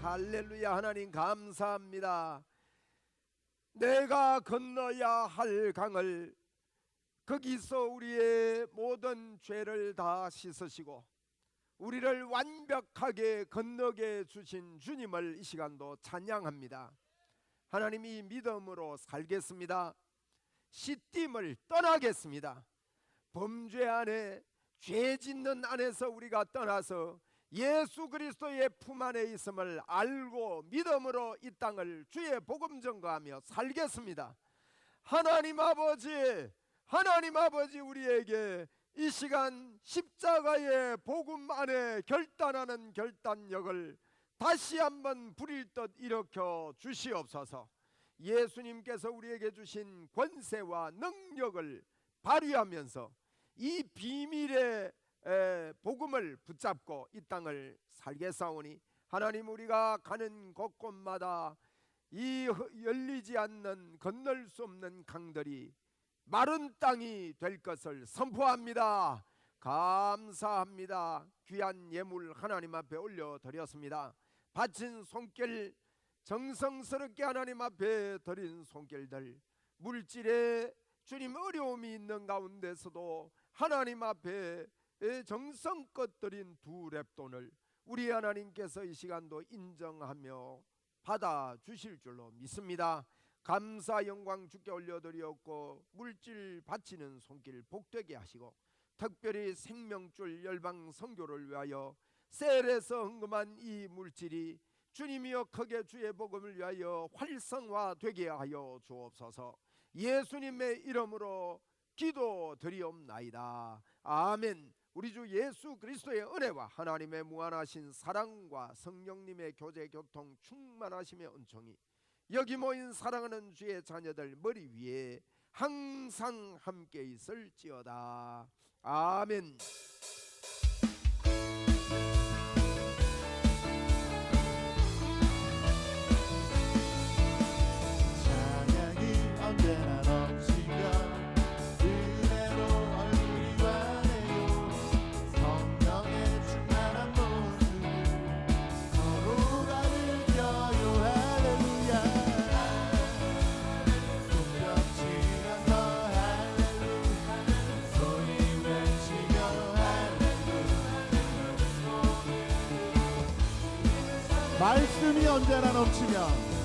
할렐루야. 하나님 감사합니다. 내가 건너야 할 강을, 거기서 우리의 모든 죄를 다 씻으시고 우리를 완벽하게 건너게 주신 주님을 이 시간도 찬양합니다. 하나님이 믿음으로 살겠습니다. 시딤을 떠나겠습니다. 범죄 안에, 죄 짓는 안에서 우리가 떠나서 예수 그리스도의 품 안에 있음을 알고 믿음으로 이 땅을 주의 복음 전거하며 살겠습니다. 하나님 아버지 우리에게 이 시간 십자가의 복음 안에 결단하는 결단력을 다시 한번 불일 듯 일으켜 주시옵소서. 예수님께서 우리에게 주신 권세와 능력을 발휘하면서 이 비밀의 복음을 붙잡고 이 땅을 살겠사오니 하나님, 우리가 가는 곳곳마다 이 열리지 않는, 건널 수 없는 강들이 마른 땅이 될 것을 선포합니다. 감사합니다. 귀한 예물 하나님 앞에 올려드렸습니다. 바친 손길, 정성스럽게 하나님 앞에 드린 손길들, 물질에 주님 어려움이 있는 가운데서도 하나님 앞에 정성껏 드린 두 렙돈을 우리 하나님께서 이 시간도 인정하며 받아 주실 줄로 믿습니다. 감사 영광 주께 올려드리었고 물질 바치는 손길 복되게 하시고 특별히 생명줄 열방 선교를 위하여 셀에서 헌금한 이 물질이 주님이여 크게 주의 복음을 위하여 활성화되게 하여 주옵소서. 예수님의 이름으로 기도드리옵나이다. 아멘. 우리 주 예수 그리스도의 은혜와 하나님의 무한하신 사랑과 성령님의 교제 교통 충만하심의 은총이 여기 모인 사랑하는 주의 자녀들 머리 위에 항상 함께 있을지어다. 아멘. 찬양이 언제나 넘치며 은혜로 얼굴이 환해요. 성령의 충만한 모습 서로가 느껴요. 할렐루야. 손뼉치면서 할렐루야 소리 외치며 할렐루야. 말씀이 언제나 넘치면